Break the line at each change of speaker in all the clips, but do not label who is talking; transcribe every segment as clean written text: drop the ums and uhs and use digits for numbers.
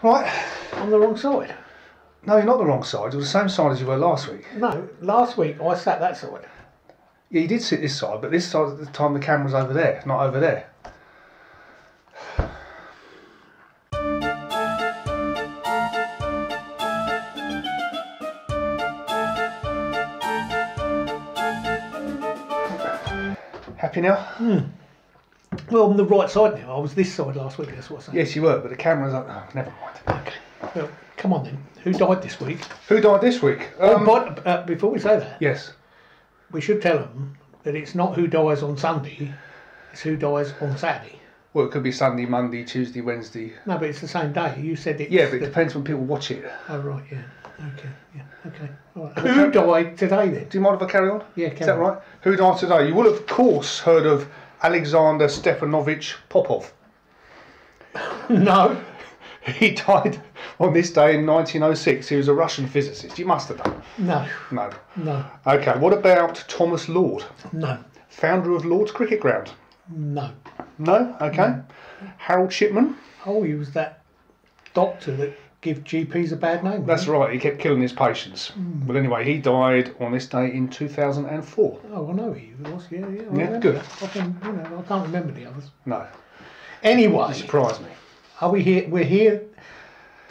Right.
On the wrong side.
No, you're not the wrong side. You're the same side as you were last week.
No, last week I sat that side.
Yeah, you did sit this side, but this side at the time the camera's over there, not over there. Happy now?
Well, I'm the right side now. I was this side last week, that's what I'm saying.
Yes, you were, but the camera's up. Oh, never mind.
Okay. Well, come on then. Who died this week?
Who died this week?
But before we say that,
Yes.
we should tell them that it's not who dies on Sunday, it's who dies on Saturday.
Well, it could be Sunday, Monday, Tuesday, Wednesday.
No, but it's the same day. You said it.
Yeah, but it depends when people watch it.
Oh, right, yeah. Okay, yeah, okay. All right. Who died today then?
Do you mind if I carry on?
Yeah,
Is that right? Who died today? You will, of course, heard of Alexander Stepanovich Popov.
No.
He died on this day in 1906. He was a Russian physicist. You must have done.
No.
No.
No.
Okay, what about Thomas Lord?
No.
Founder of Lord's Cricket Ground?
No.
No? Okay.
No.
Harold Shipman?
Oh, he was that doctor that give GPs a bad name.
That's right, he kept killing his patients. Well, anyway, he died on this day in 2004.
Oh, I know he was. Yeah, yeah.
Yeah, good.
I can't remember the others.
No.
Anyway,
You surprised me.
are we here? We're here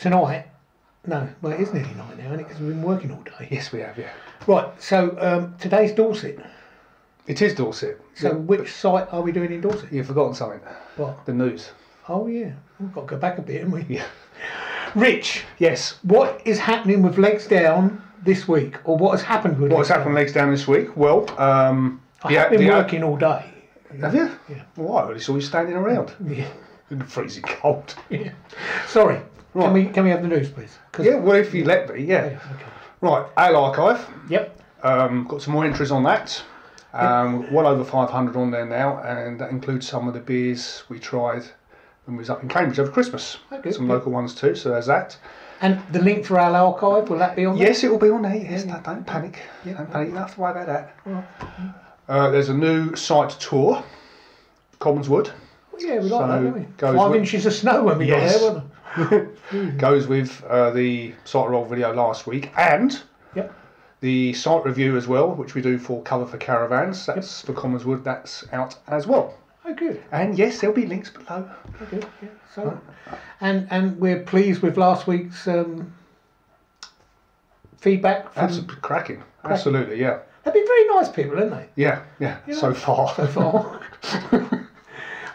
tonight. No, well, it is nearly night now, isn't it? Because we've been working all day.
Yes, we have, yeah.
Right. So today's Dorset.
It is Dorset.
So
Yeah,
which site are we doing in Dorset?
you've forgotten something.
What?
The news.
Oh yeah, we've got to go back a bit, haven't we?
Yeah.
Rich,
Yes.
what is happening with Legs Down this week, or what has happened with?
What's
Legs
happened legs down this week? Well,
Down? I have been working all day.
Have you?
Yeah.
Well, I only saw you standing around
Yeah.
in the freezing cold.
Yeah. Sorry.
Right.
Can we have the news, please?
Yeah, well, if you let me, yeah.
Okay.
Right, Ale Archive.
Yep.
Got some more entries on that. Well over 500 on there now, and that includes some of the beers we tried when we was up in Cambridge over Christmas.
Okay,
Some
good.
local ones too, so there's that.
And the link for our archive, will that be on there?
Yes, it will be on there, yes,
Yeah.
no, don't panic.
Yeah.
Don't panic, you don't have to worry about that.
Right.
There's a new site tour, Commonswood.
Well, yeah, we like
So
that, don't we?
goes
5
with-
inches of snow when we
Yes.
got there, wasn't
Goes with the site roll video last week, and
Yep.
the site review as well, which we do for Cover for Caravans. That's for Commonswood, that's out as well.
Oh, good.
And yes, there'll be links below.
Oh, good. Yeah. So, and we're pleased with last week's feedback. From,
Absolutely cracking. Absolutely, yeah.
they've been very nice people, haven't they?
Yeah, yeah, so far.
So far.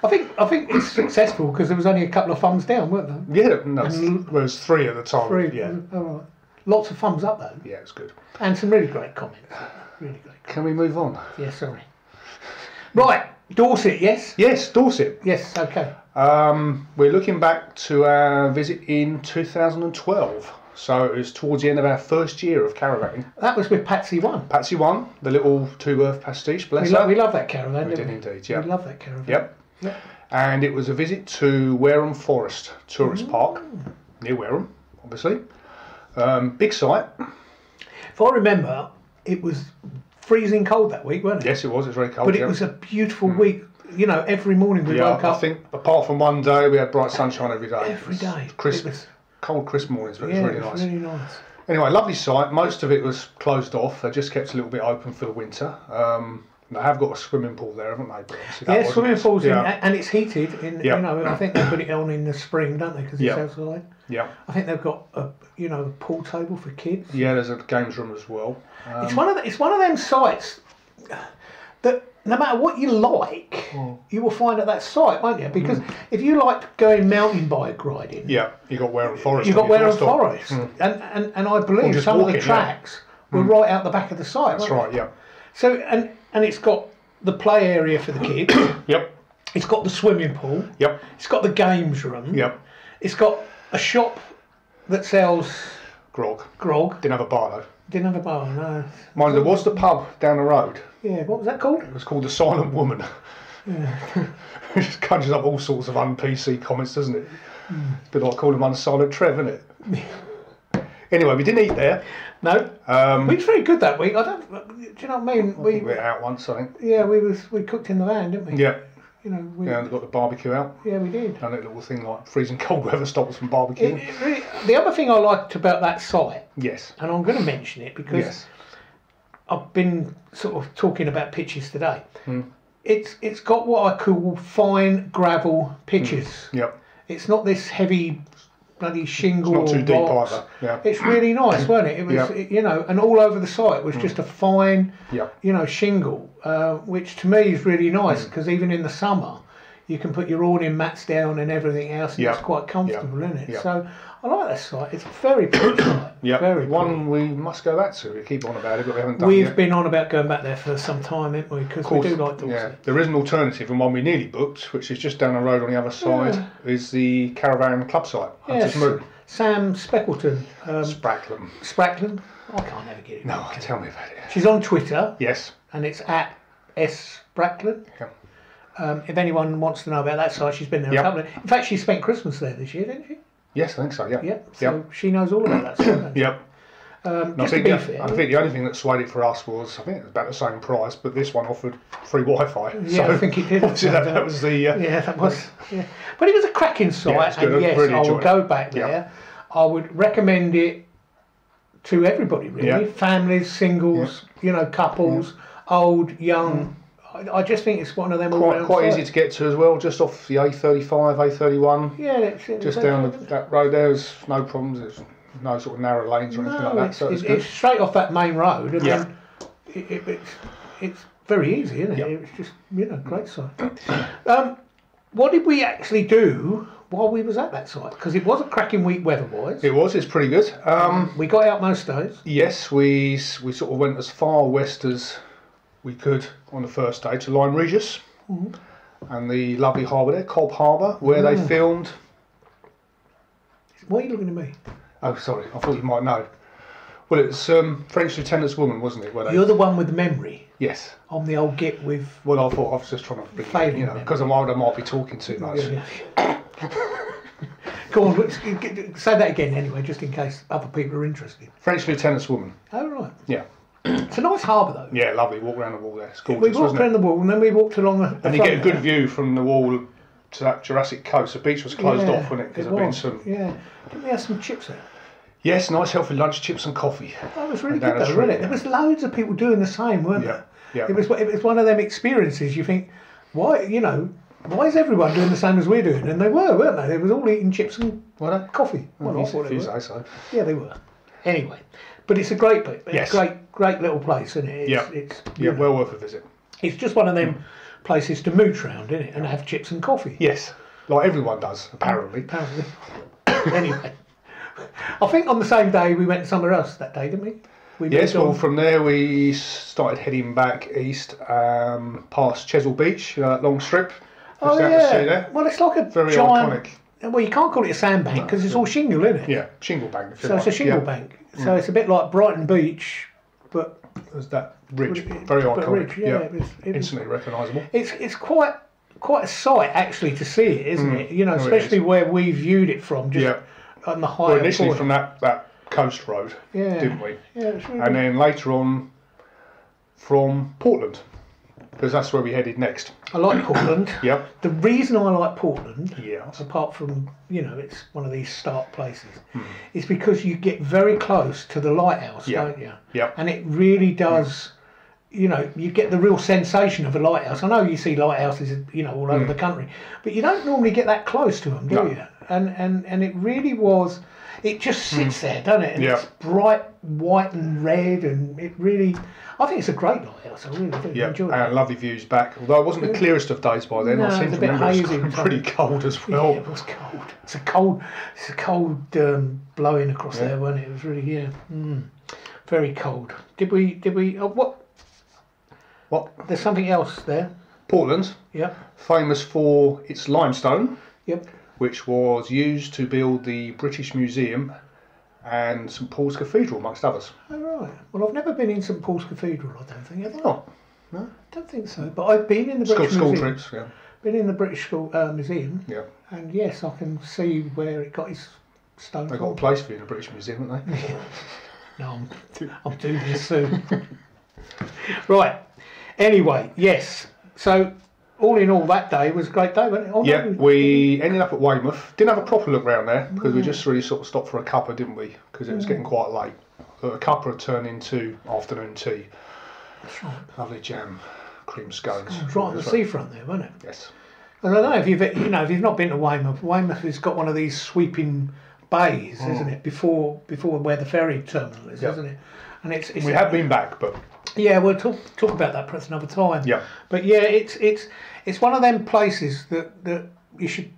I think it's successful because there was only a couple of thumbs down, weren't there?
Yeah, no, there was 3 at the time.
3.
Yeah,
All right. Lots of thumbs up though,
yeah, it's good.
and some really great comments. Really great.
Can we move on?
Yeah, sorry. Right, Dorset, yes?
Yes, Dorset.
Yes, okay.
We're looking back to our visit in 2012. So it was towards the end of our first year of caravanning.
That was with Patsy One.
Patsy won, the little two-earth pastiche, bless
We
her.
love that caravan,
We
don't
did indeed, yeah.
We love that caravan.
Yep.
Yep.
And it was a visit to Wareham Forest Tourist Park, near Wareham, obviously. Big site.
If I remember, it was freezing cold that week, wasn't it?
Yes, it was very cold.
But
yeah.
it was a beautiful week. You know, every morning we
Yeah,
woke
I
up.
think apart from one day, we had bright sunshine every day.
Every day.
Crisp,
It was-
cold, crisp mornings, but
Yeah,
it was really nice.
really nice.
Anyway, lovely site. Most of it was closed off. They just kept a little bit open for the winter. They have got a swimming pool there, haven't they? But obviously that
Yeah,
wasn't-
swimming pools,
Yeah,
and it's heated.
Yeah.
You know, I think they put it on in the spring, don't they? Because it's
Yeah.
outside.
yeah,
I think they've got a pool table for kids.
yeah. There's a games room as well.
It's one of them sites that no matter what you like, you will find at that site, won't you? Because if you like going mountain bike riding,
Yeah, you got Wareham Forest.
you've
on
got
your
Wareham
doorstep.
Forest, and I believe
just
some of the
walking, yeah.
tracks were right out the back of the site.
That's
weren't
right. Yeah.
they? So and it's got the play area for the kids.
Yep.
It's got the swimming pool.
Yep.
It's got the games room.
Yep.
It's got a shop that sells
Grog.
grog.
Didn't have a bar though.
Didn't have a bar, no.
Mind, there was the pub down the road.
Yeah, what was that called?
It was called the Silent Woman. It just conjures up all sorts of un-PC comments, doesn't it? It's a bit like calling one Silent Trev, isn't it? Anyway, we didn't eat there.
No. We was very good that week. Do you know what I mean?
We were out once, I think.
We cooked in the van, didn't we?
Yeah.
You know,
Yeah, and got the barbecue out.
Yeah, we did.
And that little thing like freezing cold weather stops from barbecuing.
Really, the other thing I liked about that site,
Yes.
and I'm going to mention it because I've been sort of talking about pitches today. It's got what I call fine gravel pitches.
Yep.
It's not this heavy bloody shingle.
It's not too deep
rocks.
either. Yeah.
It's really nice, wasn't it? It was, you know, and all over the site was just a fine, you know, shingle, which to me is really nice because even in the summer, you can put your awning mats down and everything else, and it's quite comfortable, isn't it? So I like that site. It's a very pretty site. Very
one we must go back to. We keep on about it, but we haven't done
We've
yet.
been on about going back there for some time, haven't we? Because we do like Dorset.
Yeah, there is an alternative, and one we nearly booked, which is just down the road on the other side, is the Caravan club site.
Yes, Sam Speckleton.
Spracklen.
I can't ever get it.
No, tell me about it.
She's on Twitter.
Yes.
And it's at S Spracklen. If anyone wants to know about that site, she's been there a couple of... In fact, she spent Christmas there this year, didn't she?
Yes, I think so, yeah.
So she knows all about that site.
I think the only thing that swayed it for us was, I think it was about the same price, but this one offered free Wi-Fi.
Yeah, so I think it did.
that was the...
that was... Yeah. But it was a cracking site, and yes, really I will go back there. I would recommend it to everybody, really. Families, singles, you know, couples, old, young... I just think it's one of them
quite easy to get to as well, just off the A35, A31.
Yeah,
just down that road there. There's no problems. There's no sort of narrow lanes or anything like that. So
it's straight off that main road, and then it's very easy, isn't it? It's just, you know, great site. What did we actually do while we was at that site? Because it was a cracking week weather-wise.
It was. It's pretty good.
We got out most days.
Yes, we sort of went as far west as we could on the first day to Lyme Regis and the lovely harbour there, Cobb Harbour, where they filmed.
Why are you looking at me?
Oh, sorry, I thought you might know. Well, it's French Lieutenant's Woman, wasn't it?
You're the one with the memory.
Yes.
I'm the old git with.
Well, I thought I was just trying to bring you know, because I'm old, I might be talking too much.
Go on, say that again anyway, just in case other people are interested.
French Lieutenant's Woman.
Oh, right.
Yeah.
It's a nice harbour though.
Yeah, lovely. Walk around the wall there. It's gorgeous,
we walked around the wall and then we walked along the
and you get a good view from the wall to that Jurassic coast. The beach was closed off, wasn't it? Because there'd been some.
Yeah. Didn't we have some chips there?
Yes, nice healthy lunch, chips and coffee.
That was really good though, wasn't it? There was loads of people doing the same, weren't there?
Yeah.
It was one of them experiences you think, why, you know, why is everyone doing the same as we're doing? And they were, weren't they? They was all eating chips and coffee.
Well, if you say so.
Yeah, they were. Anyway, but it's a great place. It's a great little place, isn't it? It's
well worth a visit.
It's just one of them places to mooch around, isn't it? And have chips and coffee.
Yes, like everyone does, apparently.
Anyway, I think on the same day we went somewhere else that day, didn't we?
From there we started heading back east, past Chesil Beach, you know, that long strip.
Oh yeah. There. Well, it's like a
very
giant,
iconic.
Well, you can't call it a sandbank because it's all shingle, isn't it?
Yeah, shingle bank.
So it's a shingle bank. So it's a bit like Brighton Beach, but
there's that ridge, very iconic.
It was
instantly recognisable.
It's quite a sight actually to see it, isn't it? You know, especially where we viewed it from, just on the higher.
Well, initially from that coast road, didn't we?
Yeah, it's really
and then later on from Portland, because that's where we headed next.
I like Portland.
Yep.
The reason I like Portland, apart from, you know, it's one of these start places, is because you get very close to the lighthouse, don't you?
Yep.
And it really does, you know, you get the real sensation of a lighthouse. I know you see lighthouses, you know, all over the country, but you don't normally get, I to them, do you? And it really was, it just sits there, doesn't it? And it's bright white and red, and it really, I think it's a great lighthouse. I really do enjoy it.
And lovely views back. Although it wasn't the clearest of days by then.
No,
I seem to remember it was pretty cold as well.
Yeah, it was cold. It's a cold blowing across there, wasn't it? It was really very cold. Did we? What? There's something else there.
Portland. Famous for its limestone. Which was used to build the British Museum and St Paul's Cathedral, amongst others.
Oh, right. Well, I've never been in St Paul's Cathedral, I don't think. Have I?
Oh, no?
I don't think so. But I've been in the British Museum.
School trips,
Been in the British Museum.
Yeah.
And yes, I can see where it got its stone.
They've got a place for you in the British Museum, haven't they?
No, I'm doing this soon. Right. Anyway, yes. So all in all, that day was a great day, wasn't it? Oh,
Yeah,
no,
we ended up at Weymouth. Didn't have a proper look round there because we just really sort of stopped for a cuppa, didn't we? Because it was getting quite late. So a cuppa had turned into afternoon tea.
That's right.
Lovely jam, cream scones.
It was right on the seafront there, wasn't it?
Yes.
And I don't know if you've not been to Weymouth. Weymouth has got one of these sweeping bays, isn't it? Before where the ferry terminal is, isn't it? And it's
We have been back, but
yeah, we'll talk about that perhaps another time.
yeah.
But yeah, it's one of them places that you should.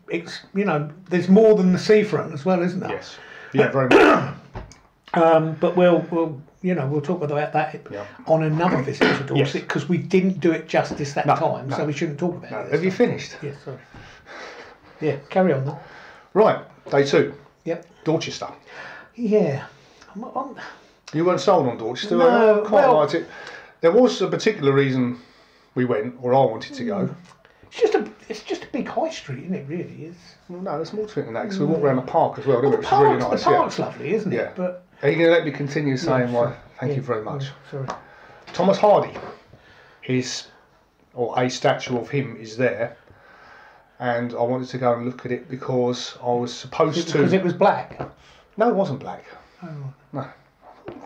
There's more than the seafront as well, isn't there?
Yes. Yeah, very much.
But we'll talk about that on another visit to Dorset because we didn't do it justice that time, so we shouldn't talk about it.
Have you finished?
Yes, sorry. Yeah, carry on then.
Right, day 2.
Yep.
Dorchester.
Yeah.
You weren't sold on Dorchester.
No,
I quite liked it. There was a particular reason we went, or I wanted to go.
It's just a big high street, isn't it? Really is.
Well, no, there's more to it than that. Because we walked around the park as well, didn't we? Which is really nice.
The park's lovely, isn't it?
Yeah.
But
are you going to let me continue saying why? Thank you very much.
Sorry.
Thomas Hardy, a statue of him is there, and I wanted to go and look at it because I was supposed to.
Because it was black.
No, it wasn't black.
Oh.
No.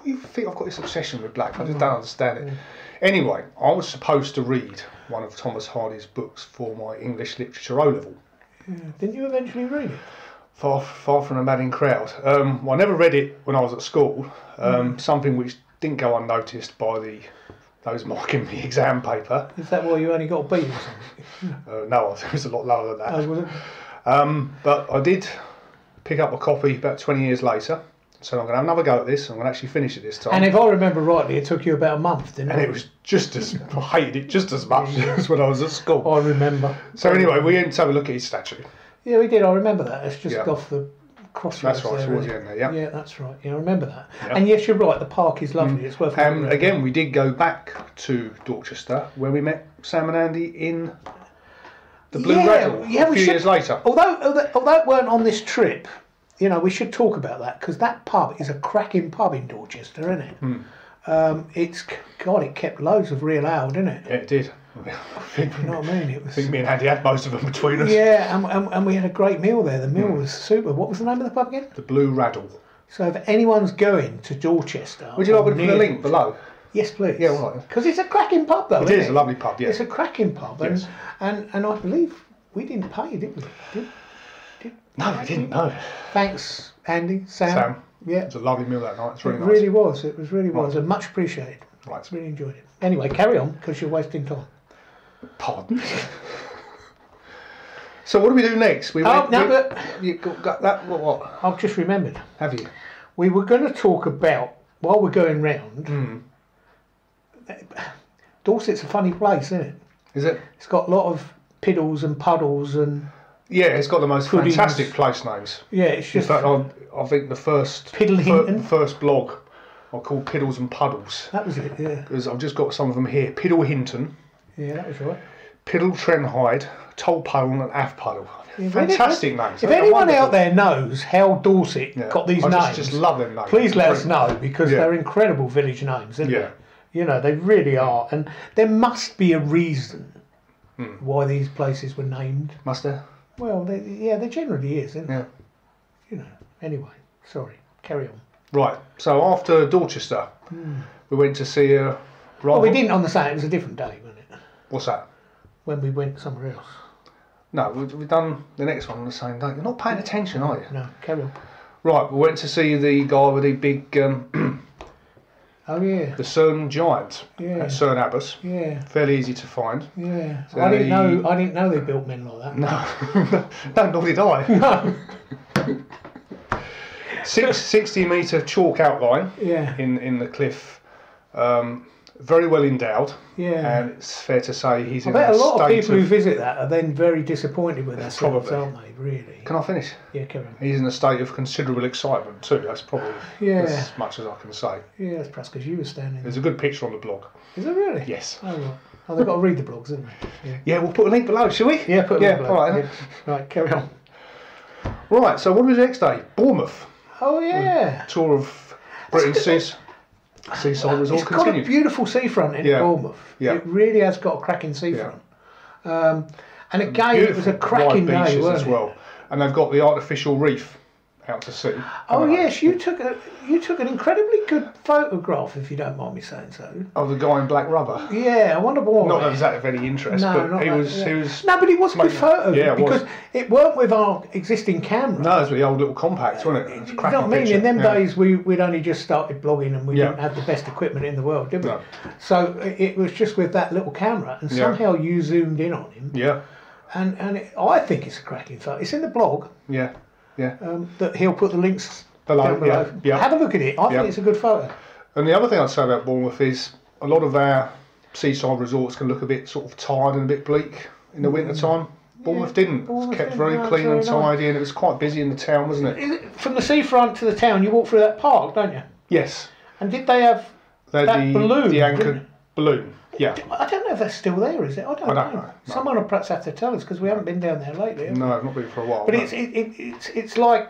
You think I've got this obsession with black? I just don't understand it. Anyway, I was supposed to read one of Thomas Hardy's books for my English literature O-level.
Yeah. Didn't you eventually read it?
Far from a madding crowd. Well, I never read it when I was at school. Something which didn't go unnoticed by those marking the exam paper.
Is that why you only got a B or something?
No, I think it was a lot lower than that.
Oh, was it?
But I did pick up a copy about 20 years later. So I'm going to have another go at this. I'm going to actually finish it this time.
And if I remember rightly, it took you about a month, didn't it?
And it was I hated it just as much as when I was at school.
I remember.
So anyway, we went to have a look at his statue.
Yeah, we did. I remember that. It's just off the crossroads.
That's right, towards the end there, yeah.
Yeah, that's right. Yeah, I remember that.
Yeah.
And yes, you're right. The park is lovely. It's worth.
Again, we did go back to Dorchester where we met Sam and Andy in the Blue Rattle a few years later.
Although it weren't on this trip, we should talk about that because that pub is a cracking pub in Dorchester, isn't it? It kept loads of real ale, didn't it?
Yeah, it did.
You know what I mean?
I think me and Andy had most of them between us.
Yeah, and we had a great meal there. The meal was super. What was the name of the pub again?
The Blue Rattle.
So if anyone's going to Dorchester...
Would you like me to put a link below?
Yes, please.
Yeah, all right.
Because it's a cracking pub, though,
It is a lovely pub, yeah.
It's a cracking pub.
Yes.
And I believe we didn't pay, did we?
No, we didn't, no.
Thanks, Andy, Sam.
Yeah. It was a lovely meal that night. It's really
It
nice.
really was. It was really was. And much appreciated.
Right.
Really enjoyed it. Anyway, carry on, because you're wasting time.
Pardon? So what do we do next?
But
you got that? What?
I've just remembered.
Have you?
We were going to talk about, while we're going round, Dorset's a funny place, isn't it?
Is it?
It's got a lot of piddles and puddles and...
Yeah, it's got the most
puddings.
fantastic place names.
Yeah, it's just...
In fact, I think the first blog I called Piddles and Puddles.
That was it, yeah.
Because I've just got some of them here. Piddle Hinton.
Yeah, that was right.
Piddle Trenhide, Tolpuddle and Afpuddle.
Yeah,
fantastic names.
If anyone out there knows how Dorset got these names,
I just love them names.
Please let us know because they're incredible village names, isn't they? They really are. And there must be a reason why these places were named.
Must there?
Well, there generally is, isn't there? Anyway, sorry, carry on.
Right, so after Dorchester, we went to see a...
Well, we didn't on the same, it was a different day, wasn't it?
What's that?
When we went somewhere else.
No, we've done the next one on the same day. You're not paying attention, are you?
No, carry on.
Right, we went to see the guy with the big...
oh, yeah.
The Cerne Giant at Cerne Abbas.
Yeah.
Fairly easy to find.
Yeah. So I didn't know they built men like that.
No, nor did I. No. 60 metre chalk outline in the cliff. Very well endowed. Yeah. And it's fair to say he's in a state of... I bet a lot of people
who visit that are then very disappointed with themselves, aren't they, really?
Can I finish?
Yeah, carry on.
He's in a state of considerable excitement too. That's probably as much as I can say.
Yeah, that's perhaps because you were standing
There's a good picture on the blog.
Is it really?
Yes.
Oh, right. Oh, they've got to read the blogs, haven't they?
Yeah, we'll put a link below, shall we?
Yeah, put a link below.
All right.
Yeah. Right, carry on.
Right, so what was the next day? Bournemouth.
Oh, yeah.
Tour of Britain's seaside resort continued.
It's got a beautiful seafront in Bournemouth. Yeah. It really has got a cracking seafront. And again, it was a cracking
wide
day,
beaches
wasn't
as
it?
well. And they've got the artificial reef out to sea.
Oh yes, you took an incredibly good photograph, if you don't mind me saying so.
Oh, the guy in black rubber.
Yeah, I wonder why.
Not that that of any interest,
No,
but
not
he
that,
was.
yeah.
He was.
No, but it was a good photo.
Yeah, it
because
was.
it weren't with our existing camera.
No, it was with the old little compact, wasn't it? It was a
You know
cracking
what I mean?
picture.
In them
Yeah.
days, we'd only just started blogging and we
Yeah.
didn't have the best equipment in the world, did we?
No.
So it was just with that little camera, and
Yeah.
somehow you zoomed in on him.
Yeah,
And I think it's a cracking photo. It's in the blog.
yeah, yeah.
That he'll put the links
Below,
down below.
yeah, yeah.
Have a look at it. I
Yeah.
think it's a good photo.
And the other thing I'd say about Bournemouth is a lot of our seaside resorts can look a bit sort of tired and a bit bleak in the winter time. Bournemouth didn't. It
Bournemouth
was kept
didn't,
very
no,
clean
it's
and
very nice.
tidy, and it was quite busy in the town, wasn't it?
Is it from the seafront to the town, you walk through that park, don't you?
Yes.
And did they have
They had
that balloon?
the anchor
didn't-
balloon. Yeah.
I don't know if that's still there, is it? I don't know.
know, no.
Someone will perhaps have to tell us because we haven't been down there lately. have we?
No, not been for a while.
But
no.
it's like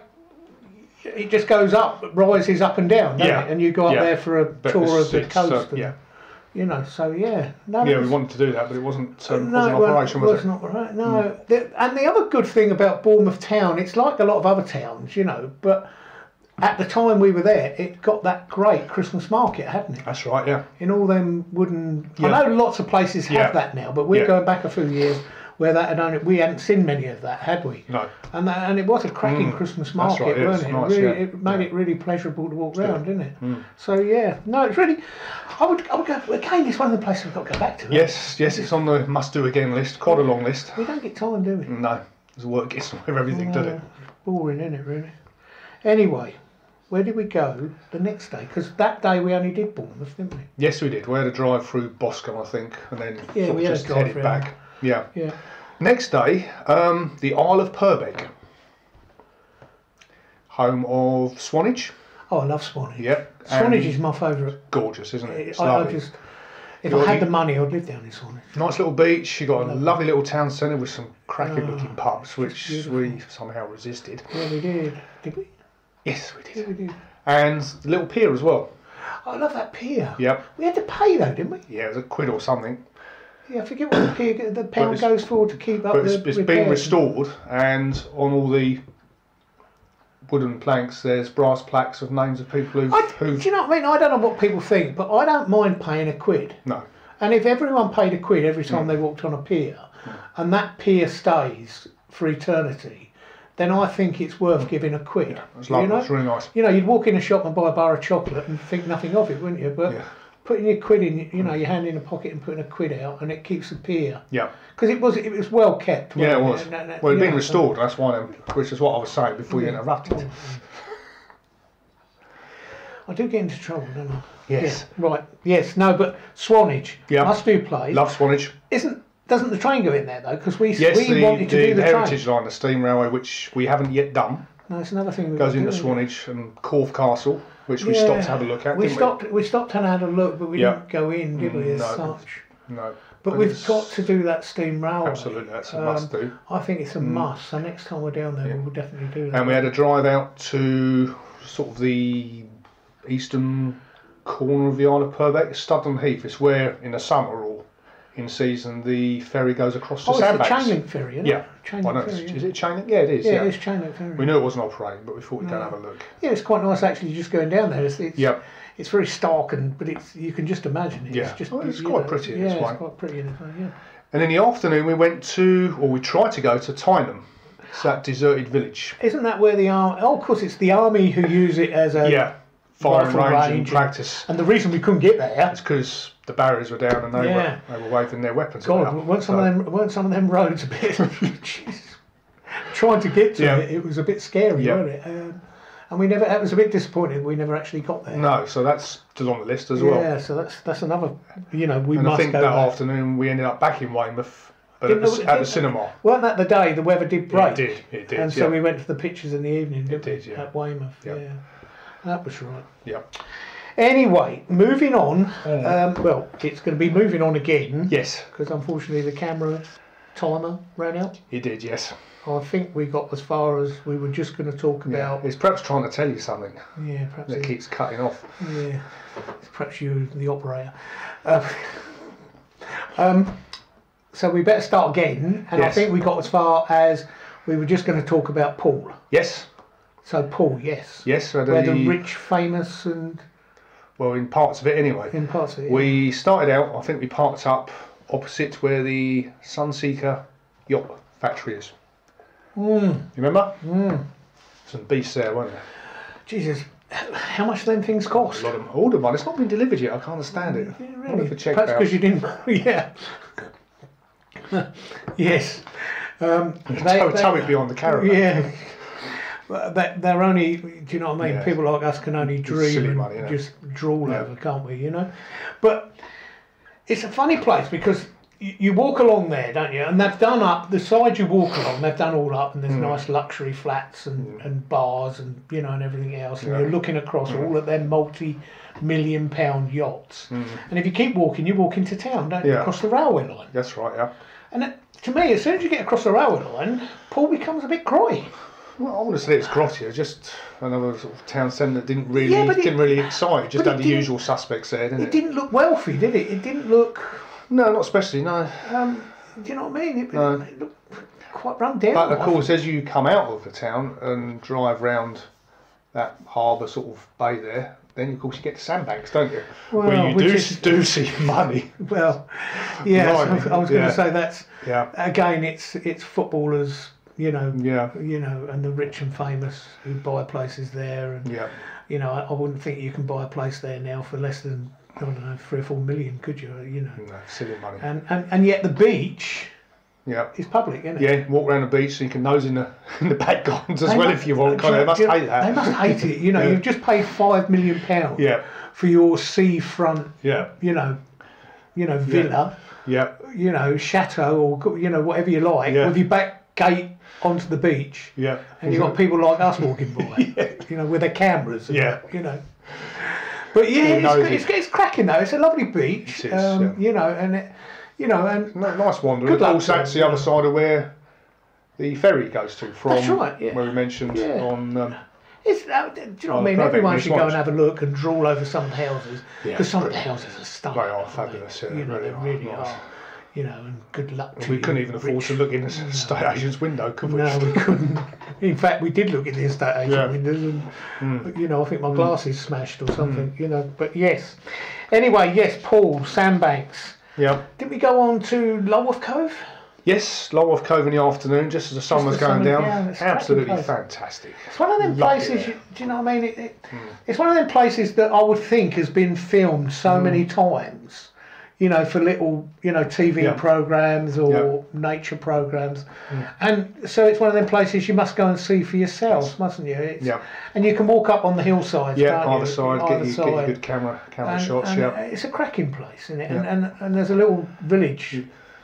it just goes up, rises up and down, doesn't
Yeah.
it? And you go up
Yeah.
there for a
But
tour of the
it's,
coast. And,
yeah.
You know, so yeah. No,
Yeah,
it
we
was-
wanted to do that, but it wasn't
No,
wasn't
it wasn't-
operation, was it?
not right. No, and the other good thing about Bournemouth town, it's like a lot of other towns, you know. But at the time we were there, it got that great Christmas market, hadn't it?
That's right, yeah.
In all them wooden.
Yeah.
I know lots of places have
Yeah.
that now, but we're
Yeah.
going back a few years where that had only, we hadn't seen many of that, had we?
No.
And it was a cracking Christmas
That's
market,
right, it is.
wasn't it?
Nice,
Really,
yeah.
it made
Yeah.
it really pleasurable to walk around, didn't it?
Mm.
So yeah, no, it's really. I would go again. It's one of the places we've got to go back to. isn't it?
Yes, it's on the must-do again list. Quite a long list.
We don't get time, do we?
No, there's work gets with everything, doesn't it?
Boring, isn't it, really? Anyway, where did we go the next day? Because that day we only did Bournemouth, didn't we?
Yes, we did. We had a drive through Boscombe, I think, and then
Yeah,
sort
we
of
had a
just
drive
headed
through.
back. Yeah.
Yeah.
Next day, the Isle of Purbeck, home of Swanage.
Oh, I love Swanage.
Yep.
Swanage
and
is my favourite.
gorgeous, isn't it? It's
I
lovely.
just, if
You're-
I had the money, I'd live down in Swanage.
Nice little beach. You got a lovely little town centre with some cracking looking pubs, which
beautiful.
we somehow resisted.
Yeah, we did. Did we?
Yes, we
Yeah,
did.
we did.
And the little pier as well.
I love that pier.
Yep.
We had to pay though, didn't we?
Yeah, it was £1 or something.
Yeah, I forget what the pound
it's-
goes for to keep up
But
the
it's been
repairs.
restored, and on all the wooden planks, there's brass plaques of names of people
Do
who've
you know what I mean? I don't know what people think, but I don't mind paying £1.
no,
And if everyone paid £1 every time they walked on a pier, and that pier stays for eternity, then I think it's worth giving £1.
it's lovely.
You know?
It's really nice.
You know, you'd walk in a shop and buy a bar of chocolate and think nothing of it, wouldn't you? But
Yeah.
putting your quid in, you know, your hand in a pocket and putting £1 out, and it keeps the pier.
Yeah,
Because it was well kept.
yeah, it
wasn't
was.
And
Well,
you
it'd been
know,
restored. That's why, which is what I was saying before you interrupted.
I do get into trouble, don't I?
Yes.
Yeah, right. Yes. No, but Swanage.
Yeah.
Must do play.
Love Swanage.
Doesn't the train go in there though? Because we
Yes,
wanted to do the
Heritage
train.
Line, the steam railway, which we haven't yet done,
No, it's another thing.
goes into Swanage and Corfe Castle, which we stopped to have a look at.
We
didn't
stopped. We stopped and had a look, but we
Yeah.
didn't go in, did we? As
No.
such.
No,
But we've
it's-
got to do that steam railway.
Absolutely, that's a must do.
I think it's a must. So next time we're down there, we'll definitely do that.
And we had a drive out to sort of the eastern corner of the Isle of Purbeck, Studland Heath. It's where in the summer or in season the ferry goes across the
Oh, it's the
sandbanks.
chain link ferry, isn't
Yeah.
it? Chain
Well,
link
no,
ferry.
is it chain link? Yeah, it is.
Yeah,
Yeah,
it is chain link ferry.
we knew it wasn't operating, but we thought we'd go and have a look.
Yeah, it's quite nice actually just going down there. It's
Yep.
It's very stark, but you can just imagine it.
Yeah.
It's just
Well, it's
you
quite
know,
pretty in
yeah,
its way.
it's quite pretty in its way. Yeah.
And in the afternoon we went to, or we tried to go to Tyneham. It's that deserted village.
Isn't that where the army? Oh, of course, it's the army who use it as a
Yeah, firing
rifle
range and
range
practice.
And the reason we couldn't get there,
It's because the barriers were down and
Yeah.
they were waving their weapons
God,
about.
weren't some of them roads a bit? Jesus. Trying to get to
Yeah.
it was a bit scary,
Yeah.
wasn't it? And we never. That was a bit disappointing. We never actually got there.
No, so that's still on the list as well.
Yeah, so that's another. You know, we
And I
must
think
go
that
back.
afternoon we ended up back in Weymouth, but
Didn't
at
it-
the
didn't-
cinema.
Weren't that the day the weather did break?
It did.
And so we went for the pictures in the evening, didn't
did,
we?
yeah.
At Weymouth,
Yeah.
yeah. That was right.
Yeah.
Anyway, moving on. Well, it's going to be moving on again.
Yes,
Because unfortunately the camera timer ran out.
it did. Yes.
I think we got as far as we were just going to talk about.
It's perhaps trying to tell you something
Yeah, perhaps.
that keeps cutting off.
Yeah, perhaps you, the operator. So we better start again. And I
Yes.
think we got as far as we were just going to talk about Paul.
Yes.
So Paul, yes.
Yes.
Where the rich, famous, and
well, in parts of it anyway.
in parts of it.
We started out, I think we parked up opposite where the Sunseeker yacht factory is. You remember? Some beasts there, weren't there?
Jesus, how much do them things cost?
A lot of them. All the money. It's not been delivered yet. I can't understand it.
Yeah,
I wonder
really?
if the check
Perhaps because
bounced.
you didn't. Yeah. Yes.
Tow it beyond the caravan.
Yeah. Well, they're only. Do you know what I mean?
Yeah.
People like us can only dream
silly
and
money, innit?
just drool
Yeah.
over, can't we? You know. But it's a funny place because you walk along there, don't you? And they've done up the side you walk along. They've done all up, and there's nice luxury flats and bars and and everything else. And
Yeah.
you're looking across all of them multi-million-pound yachts. And if you keep walking, you walk into town, don't you?
Yeah.
Across the railway line.
That's right, yeah.
And to me, as soon as you get across the railway line, Paul becomes a bit grey.
Well, I wouldn't say it's grotty. It's just another sort of town centre that didn't really excite. Just
but
had
it
the
didn't-
usual suspects there, didn't
It
it?
didn't look wealthy, did it? It didn't look.
No, not especially. No.
Do you know what I mean? It
No.
looked quite run down.
But of course, as you come out of the town and drive round that harbour sort of bay there, then of course you get to sandbanks, don't you?
Well,
Where you
which
do see money.
Well, yeah.
Blimey,
I was going
yeah.
to say that's
Yeah.
again. It's footballers,
Yeah.
and the rich and famous who buy places there, and
Yeah.
I wouldn't think you can buy a place there now for less than I don't know 3 or 4 million, could you?
No, silly money.
And yet the beach
Yeah.
is public, isn't it?
Yeah, walk around the beach so you can nose in the back gardens as well if you want. They must hate that.
They must hate it.
Yeah.
You've just paid £5 million
Yeah.
for your seafront,
Yeah.
villa,
Yeah.
chateau, or whatever you like,
Yeah.
with your back gate onto the beach,
Yeah.
and you've got people like us walking by, with their cameras. And,
Yeah.
But yeah,
nosy.
it's cracking though. It's a lovely beach,
It is, yeah.
and
Nice wander.
Good
Of
luck
course,
to
that's
them,
the other side of where the ferry goes to from.
That's right, yeah.
Where we mentioned
Yeah.
on.
It's, do you know what I mean?
Perfect
Everyone should go
response.
and have a look and drool over some of the houses,
Yeah,
because some of the
brilliant.
houses are stunning.
They are
aren't
fabulous,
they?
yeah,
They really
nice.
are. And good luck to
We
you,
couldn't even afford
rich.
to look in the estate agent's window, could we?
No, we couldn't. In fact, we did look in the estate agent
Yeah.
windows, and I think my glasses smashed or something. But yes. Anyway, yes, Paul, Sandbanks.
Yeah.
Did we go on to Lulworth Cove?
Yes, Lulworth Cove in the afternoon, just as the sun was
the
going
sun,
down.
yeah, it's a cracking
Absolutely
place.
fantastic.
It's one of them
Loved it
places.
there.
Do you know what I mean? It's one of them places that I would think has been filmed so many times. For little, TV
Yeah.
programs or nature programs, and so it's one of them places you must go and see for yourself, mustn't you?
Yeah.
And you can walk up on the hillsides.
Yeah,
can't
either
you?
side, get your good camera shots.
And
Yeah.
it's a cracking place, isn't it?
Yeah.
And there's a little village,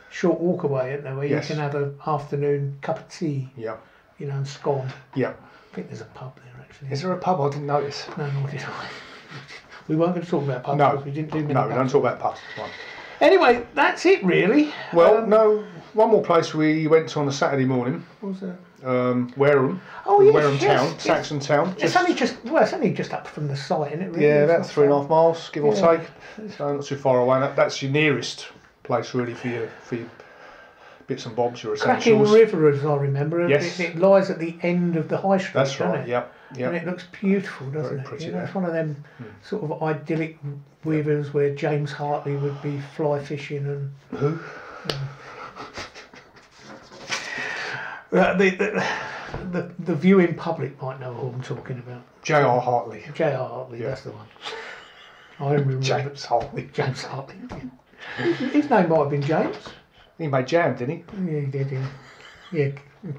short walk away, isn't there, where
Yes.
you can have an afternoon cup of tea,
Yeah.
and scone.
Yeah.
I think there's a pub there actually.
Is there a pub? I didn't notice.
No, nor did I. We weren't going to talk about pubs
No.
because we didn't do many
No, we don't
pubs.
talk about pubs. Right.
Anyway, that's it really.
Well, no. One more place we went to on a Saturday morning.
What was that?
Wareham.
Oh, yes,
Wareham
yes,
town,
yes.
Saxon town.
It's only just up from the site, isn't it? Really?
Yeah,
It's
about
not
3.5 miles, give or
Yeah.
take. So not too far away. That's your nearest place really for your bits and bobs, your
Cracking
essentials.
River, as I remember.
Yes.
It lies at the end of the high street.
That's
doesn't
right.
it?
Yep.
And
Yep.
it looks beautiful, doesn't
Very
it?
pretty
It's
there.
one of them sort of idyllic rivers where James Hartley would be fly fishing and.
Who?
The viewing public might know who I'm talking about.
J.R. Hartley.
J.R. Hartley,
Yeah.
that's the one. I remember
James Hartley.
James Hartley. His name might have been James.
He made jam, didn't he?
Yeah, he did. Yeah,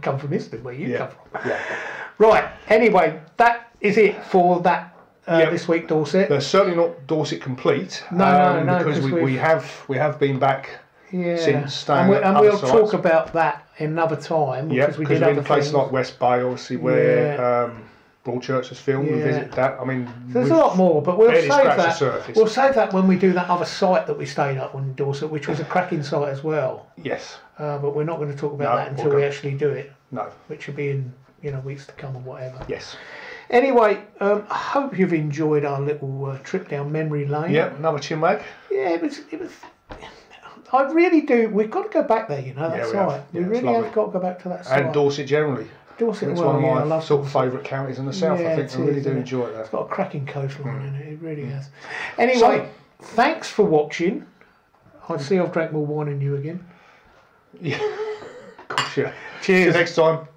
come from Islington, where you come from.
Yeah.
Right. Anyway, that is it for that this week, Dorset.
They're certainly not Dorset complete.
No,
because we have been back
Yeah.
since staying
and
at
we'll
other
talk
sites.
about that another time
Yeah,
because we
because
did
we're in
other
places
things.
like West Bay, obviously, where Broadchurch was filmed. We
Yeah.
visit that. I mean,
There's a
we've
lot more, but we'll
barely
save
scratched the
that.
surface.
We'll save that when we do that other site that we stayed up on in Dorset, which was a cracking site as well.
Yes.
But we're not going to talk about
No,
that until
we'll
we
go.
actually do it,
No.
which will be in weeks to come or whatever.
Yes.
Anyway, I hope you've enjoyed our little trip down memory lane.
Yep. Another chinwag.
Yeah, it was. I really do. We've got to go back there, you know, that
Yeah, we
site.
have.
We
Yeah, it's
really
lovely.
have got to go back to that site.
And Dorset generally.
Dorset,
It's
well,
one of
yeah, I
my
love
sort of
Dorset.
favourite counties in the south.
Yeah,
I think
it
I really
is,
do
isn't it?
enjoy it there.
It's got a cracking coastline in it. It really has. Anyway, thanks for watching. I see I've drank more wine than you again.
Yeah, of course, yeah.
Cheers.
See you next time.